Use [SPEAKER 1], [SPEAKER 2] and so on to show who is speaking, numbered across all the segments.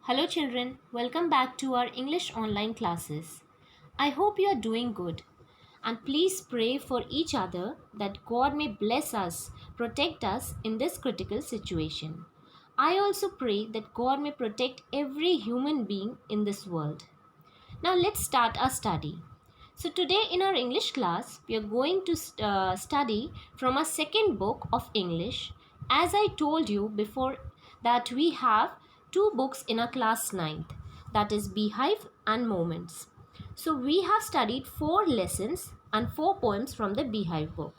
[SPEAKER 1] Hello children, welcome back to our English online classes. I hope you are doing good and please pray for each other that God may bless us, protect us in this critical situation. I also pray that God may protect every human being in this world. Now let's start our study. So today in our English class, we are going to study from our second book of English. As I told you before that we have two books in our class ninth, that is Beehive and Moments. So we have studied 4 lessons and 4 poems from the Beehive book.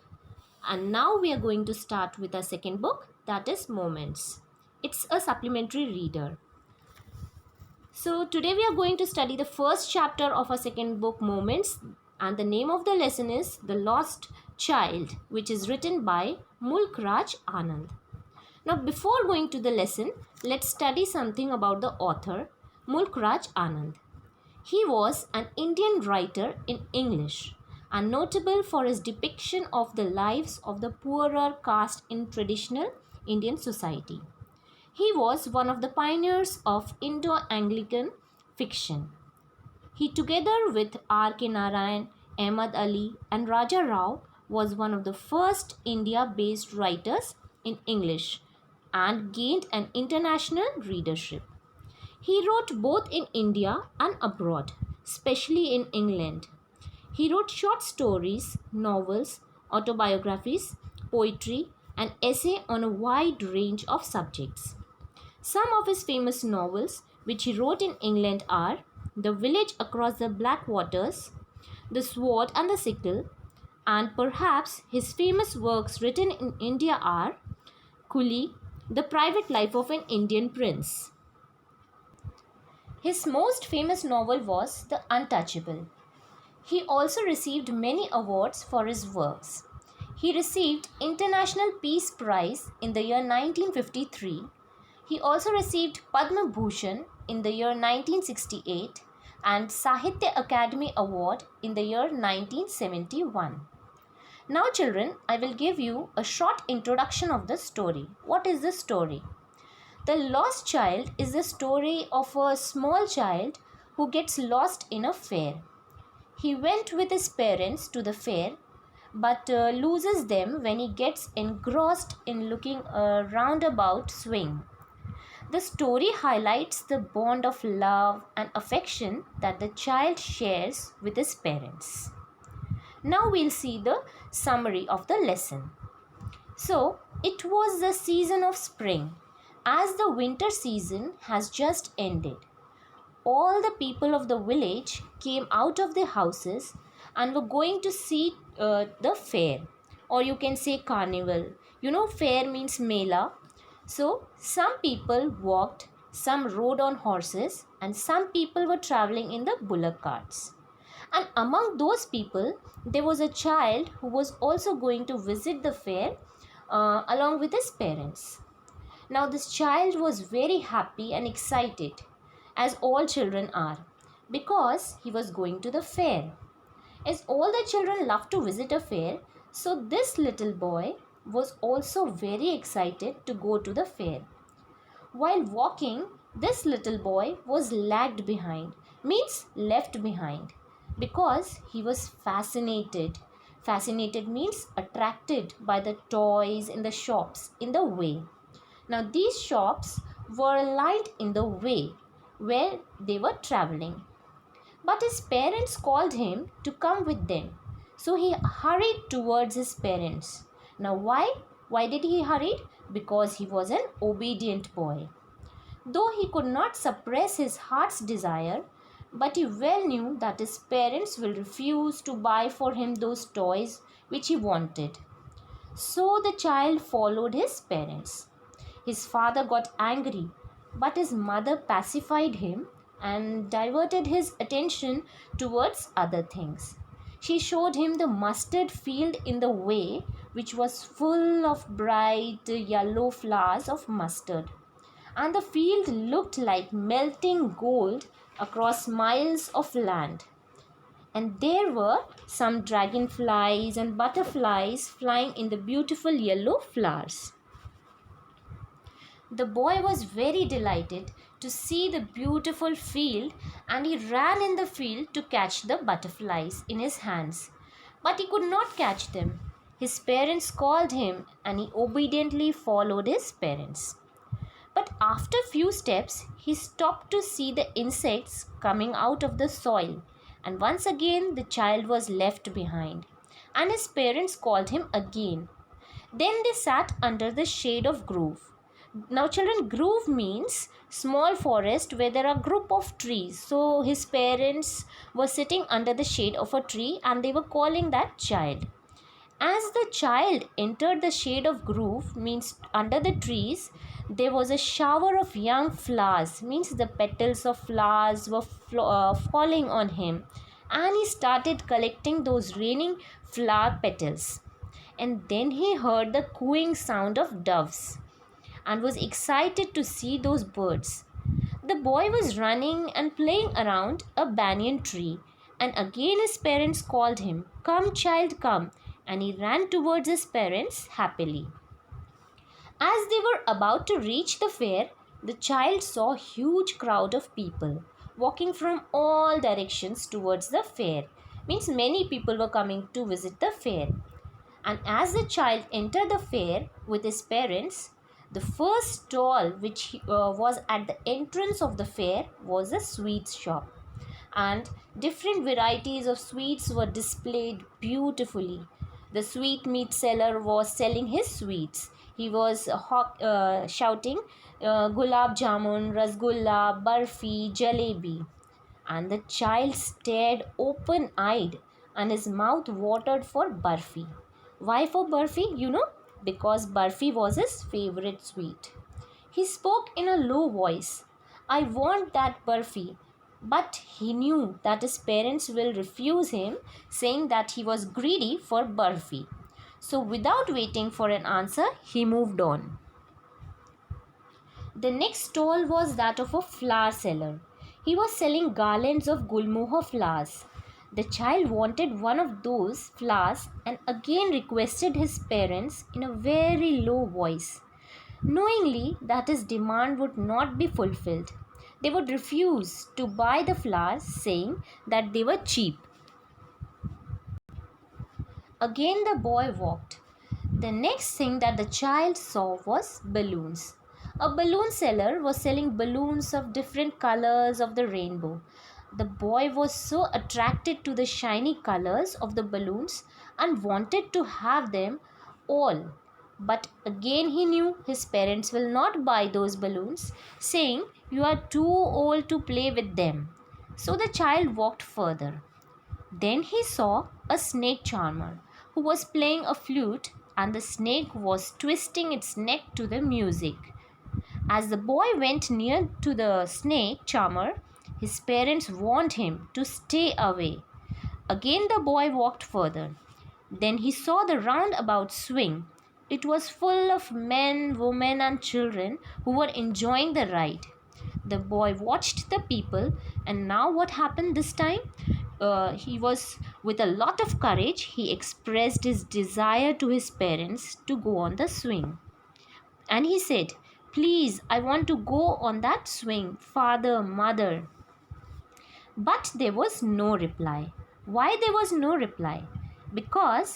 [SPEAKER 1] And now we are going to start with our second book, that is Moments. It's a supplementary reader. So today we are going to study the first chapter of our second book, Moments, and the name of the lesson is The Lost Child, which is written by Mulk Raj Anand. Now before going to the lesson, let's study something about the author, Mulk Raj Anand. He was an Indian writer in English and notable for his depiction of the lives of the poorer caste in traditional Indian society. He was one of the pioneers of Indo-Anglican fiction. He, together with R.K. Narayan, Ahmad Ali, and Raja Rao, was one of the first India-based writers in English and gained an international readership. He wrote both in India and abroad, especially in England. He wrote short stories, novels, autobiographies, poetry, and essay on a wide range of subjects. Some of his famous novels, which he wrote in England, are The Village Across the Black Waters, The Sword and the Sickle, and perhaps his famous works written in India are Coolie, The Private Life of an Indian Prince. His most famous novel was The Untouchable. He also received many awards for his works. He received International Peace Prize in the year 1953. He also received Padma Bhushan in the year 1968 and Sahitya Academy Award in the year 1971. Now children, I will give you a short introduction of the story. What is the story? The Lost Child is the story of a small child who gets lost in a fair. He went with his parents to the fair but loses them when he gets engrossed in looking a roundabout swing. The story highlights the bond of love and affection that the child shares with his parents. Now we'll see the summary of the lesson. So, it was the season of spring, as the winter season has just ended. All the people of the village came out of their houses and were going to see the fair, or you can say carnival. You know, fair means mela. So, some people walked, some rode on horses, and some people were traveling in the bullock carts. And among those people, there was a child who was also going to visit the fair along with his parents. Now, this child was very happy and excited, as all children are, because he was going to the fair. As all the children love to visit a fair, so this little boy was also very excited to go to the fair. While walking, this little boy was lagged behind, means left behind, because he was fascinated. Fascinated means attracted by the toys in the shops in the way. Now these shops were lined in the way where they were traveling. But his parents called him to come with them. So he hurried towards his parents. Now why? Why did he hurry? Because he was an obedient boy. Though he could not suppress his heart's desire, but he well knew that his parents will refuse to buy for him those toys which he wanted. So the child followed his parents. His father got angry, but his mother pacified him and diverted his attention towards other things. She showed him the mustard field in the way, which was full of bright yellow flowers of mustard. And the field looked like melting gold across miles of land. And there were some dragonflies and butterflies flying in the beautiful yellow flowers. The boy was very delighted to to see the beautiful field, and he ran in the field to catch the butterflies in his hands. But he could not catch them. His parents called him and he obediently followed his parents. But after few steps, he stopped to see the insects coming out of the soil, and once again the child was left behind, and his parents called him again. Then they sat under the shade of grove. Now children, grove means small forest where there are group of trees. So his parents were sitting under the shade of a tree and they were calling that child. As the child entered the shade of grove, means under the trees, there was a shower of young flowers, means the petals of flowers were falling on him, and he started collecting those raining flower petals. And then he heard the cooing sound of doves and was excited to see those birds. The boy was running and playing around a banyan tree, and again his parents called him, "Come, child, come," and he ran towards his parents happily. As they were about to reach the fair, the child saw a huge crowd of people walking from all directions towards the fair. Means many people were coming to visit the fair. And as the child entered the fair with his parents, the first stall which was at the entrance of the fair was a sweets shop. And different varieties of sweets were displayed beautifully. The sweetmeat seller was selling his sweets. He was shouting gulab jamun, rasgulla, barfi, jalebi. And the child stared open-eyed and his mouth watered for barfi. Why for barfi? Because barfi was his favorite sweet. He spoke in a low voice, "I want that barfi." But he knew that his parents will refuse him, saying that he was greedy for barfi. So without waiting for an answer, he moved on. The next stall was that of a flower seller. He was selling garlands of gulmohar flowers. The child wanted one of those flowers and again requested his parents in a very low voice, knowingly that his demand would not be fulfilled. They would refuse to buy the flowers, saying that they were cheap. Again the boy walked. The next thing that the child saw was balloons. A balloon seller was selling balloons of different colors of the rainbow. The boy was so attracted to the shiny colors of the balloons and wanted to have them all. But again he knew his parents will not buy those balloons, saying, "You are too old to play with them." So the child walked further. Then he saw a snake charmer who was playing a flute, and the snake was twisting its neck to the music. As the boy went near to the snake charmer, his parents warned him to stay away. Again the boy walked further. Then he saw the roundabout swing. It was full of men, women and children who were enjoying the ride. The boy watched the people, and now what happened this time? He was with a lot of courage. He expressed his desire to his parents to go on the swing. And he said, "Please, I want to go on that swing, father, mother." But there was no reply. Why there was no reply? Because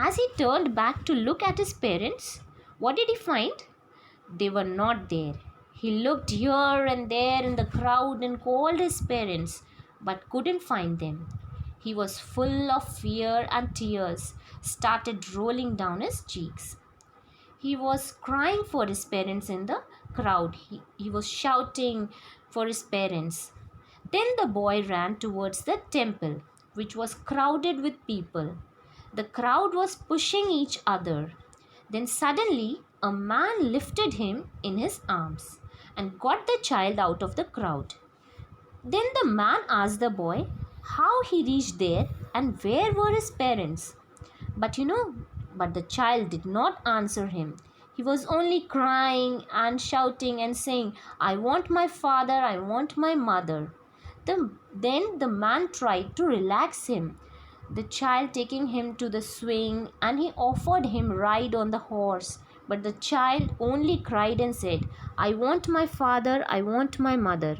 [SPEAKER 1] as he turned back to look at his parents, what did he find? They were not there. He looked here and there in the crowd and called his parents, but couldn't find them. He was full of fear, and tears started rolling down his cheeks. He was crying for his parents in the crowd. He was shouting for his parents. Then the boy ran towards the temple, which was crowded with people. The crowd was pushing each other. Then suddenly a man lifted him in his arms and got the child out of the crowd. Then the man asked the boy how he reached there and where were his parents. But the child did not answer him. He was only crying and shouting and saying, "I want my father, I want my mother." Then the man tried to relax him, the child taking him to the swing, and he offered him ride on the horse. But the child only cried and said, "I want my father, I want my mother."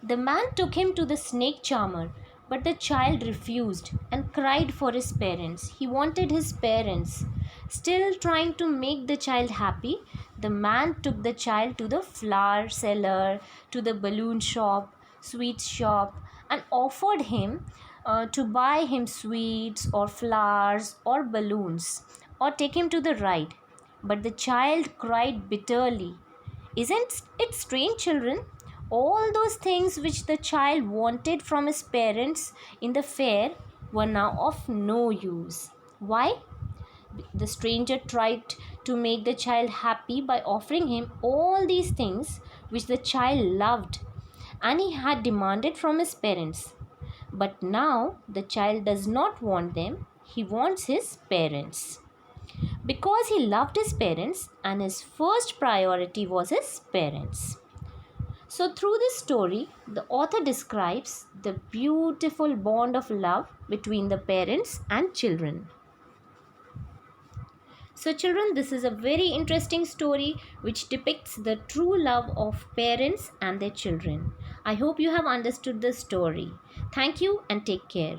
[SPEAKER 1] The man took him to the snake charmer, but the child refused and cried for his parents. He wanted his parents. Still trying to make the child happy, the man took the child to the flower seller, to the balloon shop, sweets shop, and offered him to buy him sweets or flowers or balloons or take him to the ride. But the child cried bitterly. Isn't it strange, children? All those things which the child wanted from his parents in the fair were now of no use. Why? The stranger tried to make the child happy by offering him all these things which the child loved and he had demanded from his parents. But now the child does not want them, he wants his parents. Because he loved his parents and his first priority was his parents. So, through this story, the author describes the beautiful bond of love between the parents and children. So, children, this is a very interesting story which depicts the true love of parents and their children. I hope you have understood the story. Thank you and take care.